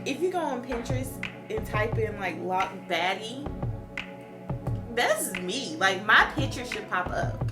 if you go on Pinterest and type in like Loc baddie, that's me. Like, my picture should pop up.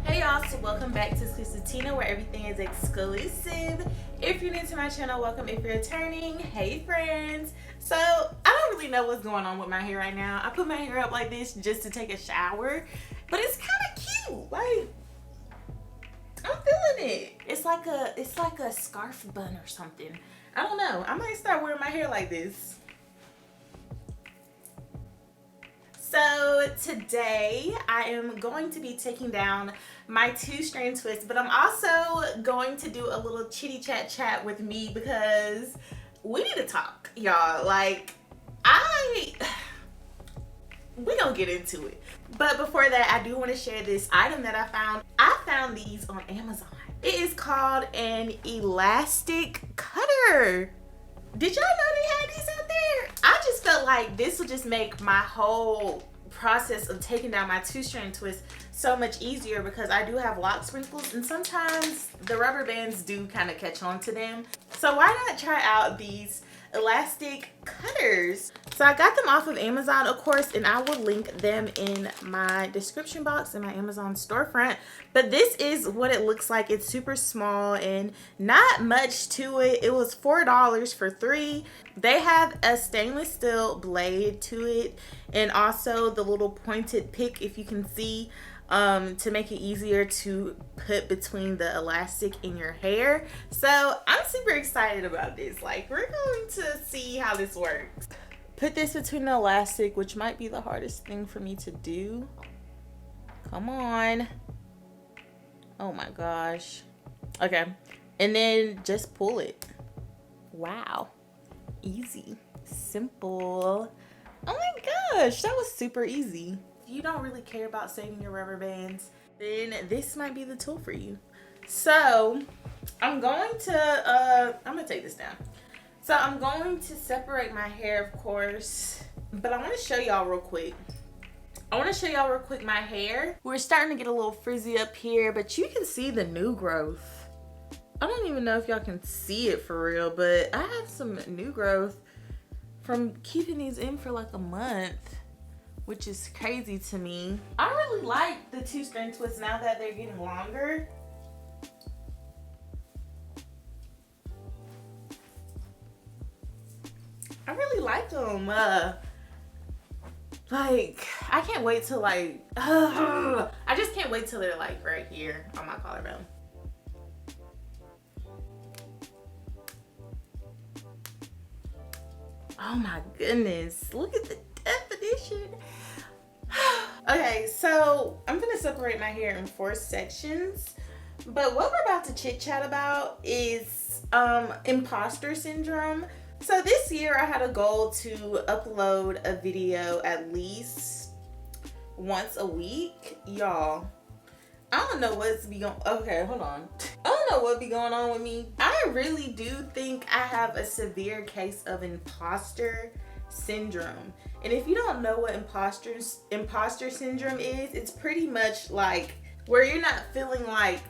Hey y'all, so welcome back to Exclusive Tina, where everything is exclusive. If you're new to my channel, welcome. If you're returning, hey friends. So I don't really know what's going on with my hair right now. I put my hair up like this just to take a shower, but it's kind of cute. Like, I'm feeling it. It's like a scarf bun or something. I don't know. I might start wearing my hair like this. So today I am going to be taking down my 2-strand twist, but I'm also going to do a little chitty chat with me because we need to talk, y'all. Like, we gonna get into it. But before that, I do want to share this item that I found. I found these on Amazon. It is called an elastic cutter. Did y'all know they had these out there? I just felt like this will just make my whole process of taking down my 2-strand twist so much easier, because I do have Loc Sprinkles and sometimes the rubber bands do kind of catch on to them. So why not try out these elastic cutters? So I got them off of Amazon, of course, and I will link them in my description box in my Amazon storefront. But this is what it looks like. It's super small and not much to it. It was $4 for 3. They have a stainless steel blade to it, and also the little pointed pick, if you can see, to make it easier to put between the elastic in your hair. So I'm super excited about this. Like, we're going to see how this works. Put this between the elastic, which might be the hardest thing for me to do. Come on. Oh my gosh. Okay. And then just pull it. Wow. Easy. Simple. Oh my gosh, that was super easy. If you don't really care about saving your rubber bands, then this might be the tool for you. So I'm gonna take this down. So I'm going to separate my hair, of course, but I want to show y'all real quick. My hair. We're starting to get a little frizzy up here, but you can see the new growth. I don't even know if y'all can see it for real, but I have some new growth from keeping these in for like a month, which is crazy to me. I really like the 2-strand twists now that they're getting longer. I really like them. Like, I can't wait till I just can't wait till they're like right here on my collarbone. Oh my goodness, look at the definition. Okay, so I'm gonna separate my hair in 4 sections, but what we're about to chit chat about is imposter syndrome. So this year I had a goal to upload a video at least once a week. Y'all, I don't know what's be going. Okay, hold on. I don't know what be going on with me. I really do think I have a severe case of imposter syndrome. And if you don't know what imposter syndrome is, it's pretty much like where you're not feeling like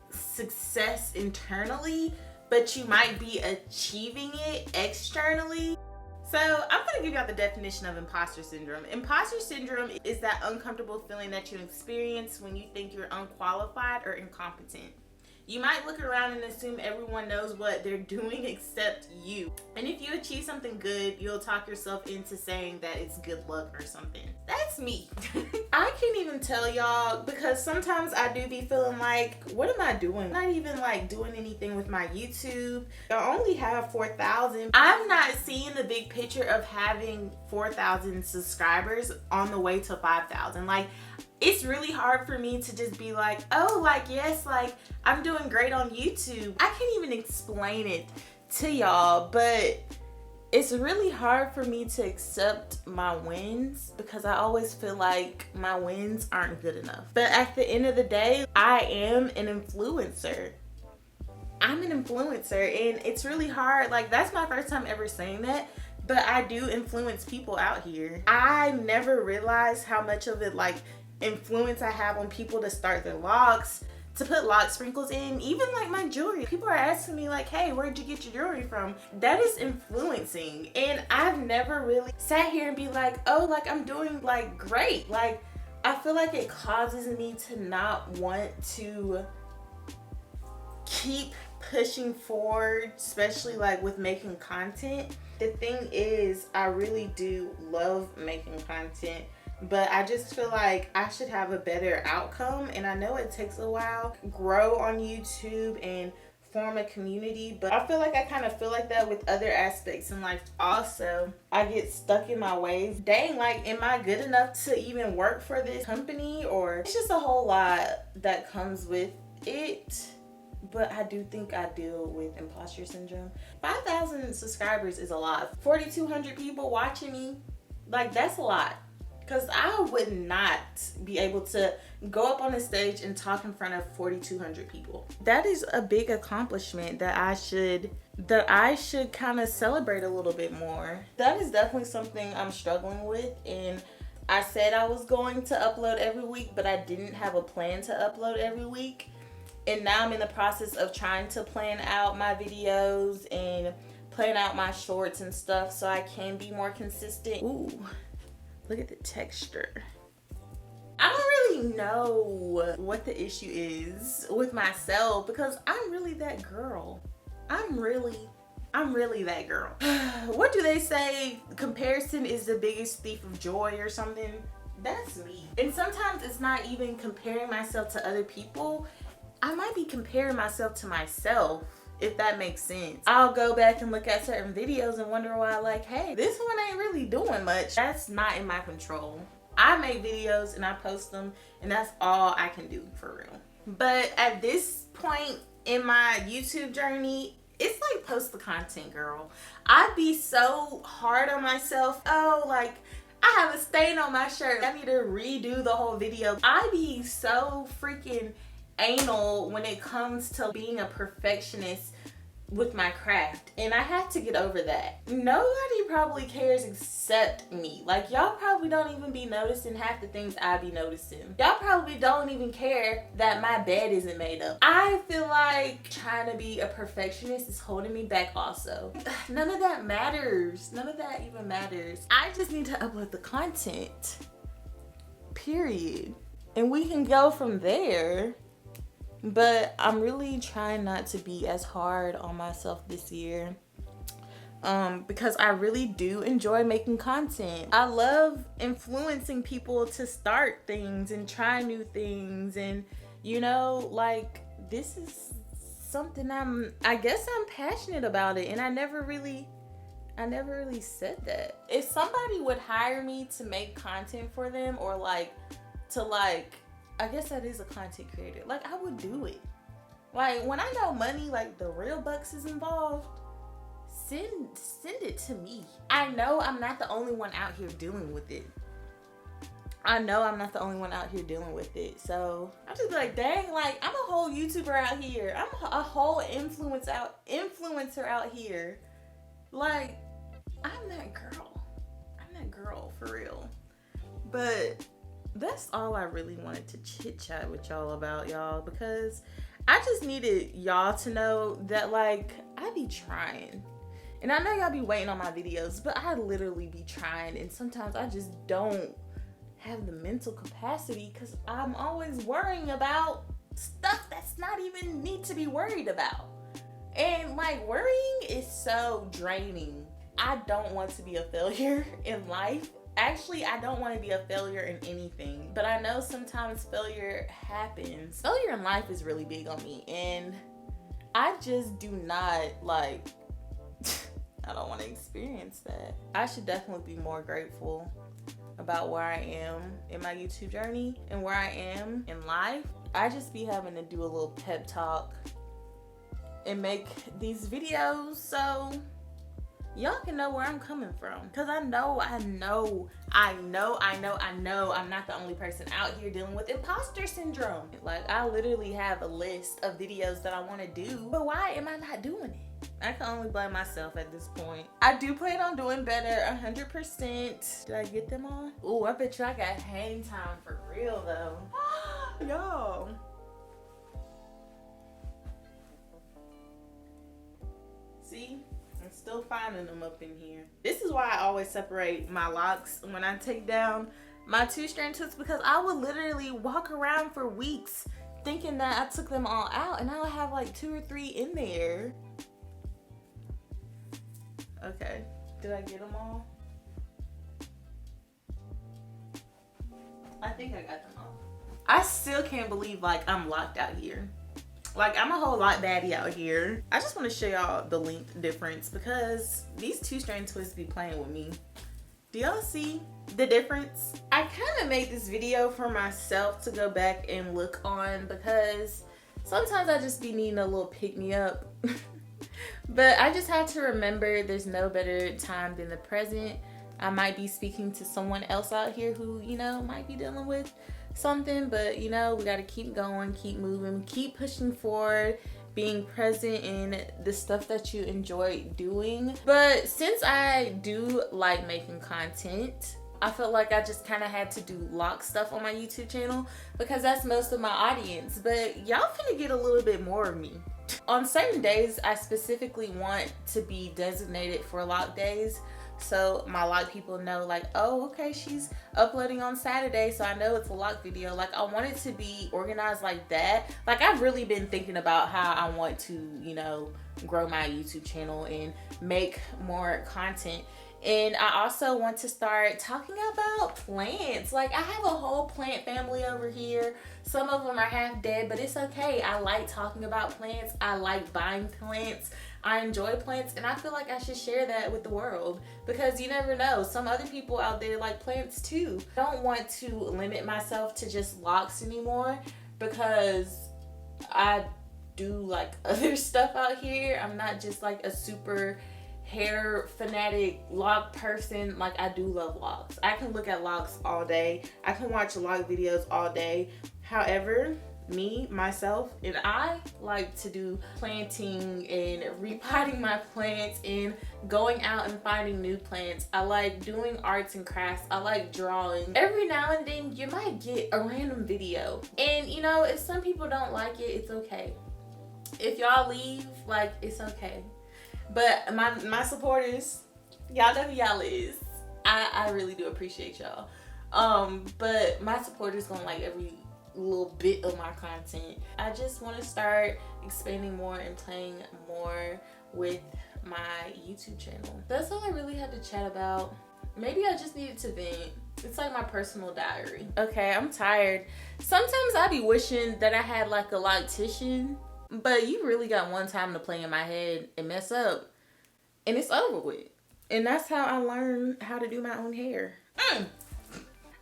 success internally, but you might be achieving it externally. So I'm gonna give y'all the definition of imposter syndrome. Imposter syndrome is that uncomfortable feeling that you experience when you think you're unqualified or incompetent. You might look around and assume everyone knows what they're doing except you. And if you achieve something good, you'll talk yourself into saying that it's good luck or something. That's me. I can't even tell y'all, because sometimes I do be feeling like, what am I doing? I'm not even like doing anything with my YouTube. I only have 4,000. I'm not seeing the big picture of having 4,000 subscribers on the way to 5,000. Like, it's really hard for me to just be like, oh, like, yes, like, I'm doing great on YouTube. I can't even explain it to y'all, but it's really hard for me to accept my wins because I always feel like my wins aren't good enough. But at the end of the day, I am an influencer. I'm an influencer, and it's really hard. Like, that's my first time ever saying that, but I do influence people out here. I never realized how much of it like influence I have on people to start their vlogs, to put Loc Sprinkles in, even like my jewelry. People are asking me like, hey, where'd you get your jewelry from? That is influencing. And I've never really sat here and be like, oh, like I'm doing like great. Like I feel like it causes me to not want to keep pushing forward, especially like with making content. The thing is, I really do love making content, but I just feel like I should have a better outcome. And I know it takes a while to grow on YouTube and form a community, but I feel like I kind of feel like that with other aspects in life also. I get stuck in my ways. Dang, like, am I good enough to even work for this company? Or it's just a whole lot that comes with it. But I do think I deal with imposter syndrome. 5,000 subscribers is a lot. 4,200 people watching me, like that's a lot. Because I would not be able to go up on a stage and talk in front of 4,200 people. That is a big accomplishment that I should kind of celebrate a little bit more. That is definitely something I'm struggling with. And I said I was going to upload every week, but I didn't have a plan to upload every week. And now I'm in the process of trying to plan out my videos and plan out my shorts and stuff so I can be more consistent. Ooh. Look at the texture. I don't really know what the issue is with myself because I'm really that girl. I'm really that girl. What do they say? Comparison is the biggest thief of joy or something? That's me. And sometimes it's not even comparing myself to other people. I might be comparing myself to myself, if that makes sense. I'll go back and look at certain videos and wonder why, like, hey, this one ain't really doing much. That's not in my control. I make videos and I post them, and that's all I can do for real. But at this point in my YouTube journey, it's like post the content, girl. I'd be so hard on myself. Oh, like, I have a stain on my shirt. I need to redo the whole video. I'd be so freaking anal when it comes to being a perfectionist with my craft, and I had to get over that. Nobody probably cares except me. Like, y'all probably don't even be noticing half the things I be noticing. Y'all probably don't even care that my bed isn't made up. I feel like trying to be a perfectionist is holding me back also. None of that matters. None of that even matters. I just need to upload the content, period, and we can go from there. But I'm really trying not to be as hard on myself this year because I really do enjoy making content. I love influencing people to start things and try new things, and you know, like, this is something I guess I'm passionate about it, and I never really said that. If somebody would hire me to make content for them, or I guess that is a content creator, like, I would do it. Like, when I know money, like the real bucks is involved, send it to me. I know I'm not the only one out here dealing with it. So I just be like, dang, like, I'm a whole YouTuber out here. I'm a whole influencer out here. Like, I'm that girl for real. But that's all I really wanted to chit chat with y'all about, y'all, because I just needed y'all to know that, like, I be trying. And I know y'all be waiting on my videos, but I literally be trying, and sometimes I just don't have the mental capacity because I'm always worrying about stuff that's not even need to be worried about. And, like, worrying is so draining. I don't want to be a failure in life. Actually, I don't want to be a failure in anything, but I know sometimes failure happens. Failure in life is really big on me, and I just do not, like, I don't want to experience that. I should definitely be more grateful about where I am in my YouTube journey and where I am in life. I just be having to do a little pep talk and make these videos so y'all can know where I'm coming from. Cause I know I'm not the only person out here dealing with imposter syndrome. Like, I literally have a list of videos that I want to do, but why am I not doing it? I can only blame myself at this point. I do plan on doing better, 100%. Did I get them all? Ooh, I bet you I got hang time for real though. Y'all. See? I'm still finding them up in here. This is why I always separate my locks when I take down my 2-strand twists, because I would literally walk around for weeks thinking that I took them all out and I would have like 2 or 3 in there. Okay, did I get them all? I think I got them all. I still can't believe like I'm locked out here. Like I'm a whole lot baddie out here. I just want to show y'all the length difference because these 2-strand twists be playing with me. Do y'all see the difference? I kind of made this video for myself to go back and look on because sometimes I just be needing a little pick me up. But I just had to remember there's no better time than the present. I might be speaking to someone else out here who, you know, might be dealing with something, but you know, we got to keep going, keep moving, keep pushing forward, being present in the stuff that you enjoy doing. But since I do like making content, I felt like I just kind of had to do Loc stuff on my YouTube channel because that's most of my audience. But y'all finna get a little bit more of me. On certain days, I specifically want to be designated for Loc days. So my Loc people know like, oh, okay, she's uploading on Saturday, so I know it's a Loc video. Like I want it to be organized like that. Like I've really been thinking about how I want to, you know, grow my YouTube channel and make more content. And I also want to start talking about plants. Like I have a whole plant family over here. Some of them are half dead, but it's okay. I like talking about plants. I like buying plants. I enjoy plants, and I feel like I should share that with the world because you never know. Some other people out there like plants too. I don't want to limit myself to just Locs anymore because I do like other stuff out here. I'm not just like a super hair fanatic Loc person. Like I do love Locs. I can look at Locs all day. I can watch Loc videos all day. However, me, myself, and I like to do planting and repotting my plants and going out and finding new plants. I like doing arts and crafts. I like drawing. Every now and then you might get a random video. And you know, if some people don't like it, it's okay. If y'all leave, like, it's okay. But my supporters, y'all know who y'all is. I really do appreciate y'all. But my supporters gonna like every little bit of my content. I just want to start expanding more and playing more with my YouTube channel. That's all I really had to chat about. Maybe I just needed to vent. It's like my personal diary. Okay, I'm tired. Sometimes I be wishing that I had like a loctician, but you really got one time to play in my head and mess up and it's over with. And that's how I learned how to do my own hair.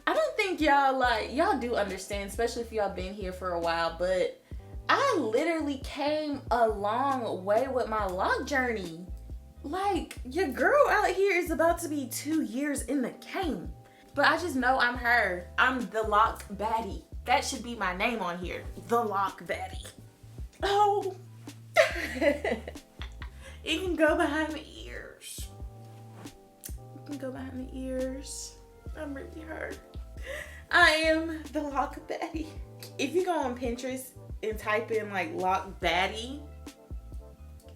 I don't think y'all do understand, especially if y'all been here for a while, but I literally came a long way with my Loc journey. Like, your girl out here is about to be 2 years in the game. But I just know I'm her. I'm the Loc baddie. That should be my name on here. The Loc baddie. Oh. It can go behind the ears. It can go behind the ears. I'm really hurt. I am the Loc baddie. If you go on Pinterest and type in like Loc baddie,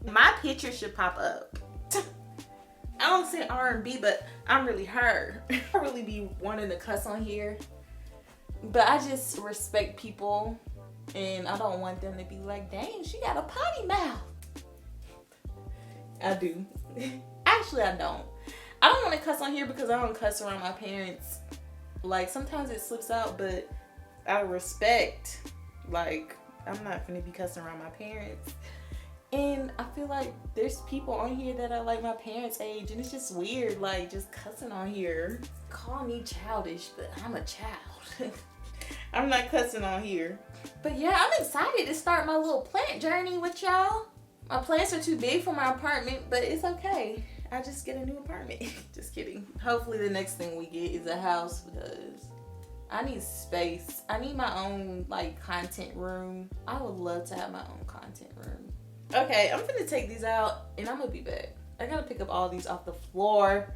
my picture should pop up. I don't say R&B, but I'm really her. I really be wanting to cuss on here, but I just respect people and I don't want them to be like, dang, she got a potty mouth. I do. Actually, I don't. I don't want to cuss on here because I don't cuss around my parents. Like, sometimes it slips out, but out of respect, like, I'm not gonna be cussing around my parents. And I feel like there's people on here that are like my parents' age, and it's just weird, like, just cussing on here. Call me childish, but I'm a child. I'm not cussing on here. But yeah, I'm excited to start my little plant journey with y'all. My plants are too big for my apartment, but it's okay. I just get a new apartment. Just kidding. Hopefully the next thing we get is a house because I need space. I need my own like content room. I would love to have my own content room. Okay, I'm gonna take these out and I'm gonna be back. I gotta pick up all these off the floor.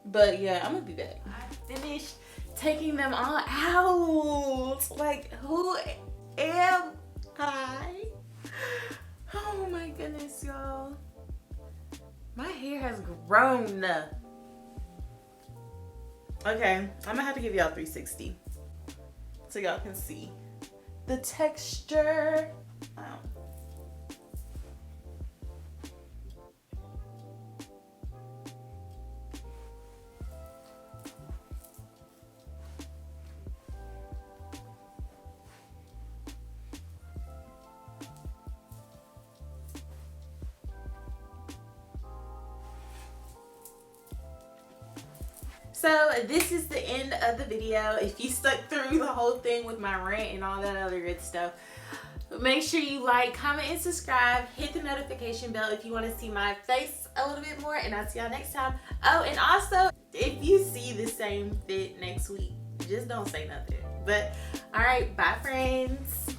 But yeah, I'm gonna be back. I finished taking them all out. Like, who am I? Oh my goodness, y'all. My hair has grown. Okay, I'm gonna have to give y'all 360 so y'all can see the texture. So this is the end of the video. If you stuck through the whole thing with my rant and all that other good stuff, make sure you like, comment, and subscribe. Hit the notification bell if you want to see my face a little bit more, and I'll see y'all next time. Oh, and also, if you see the same fit next week, just don't say nothing. But all right, bye friends.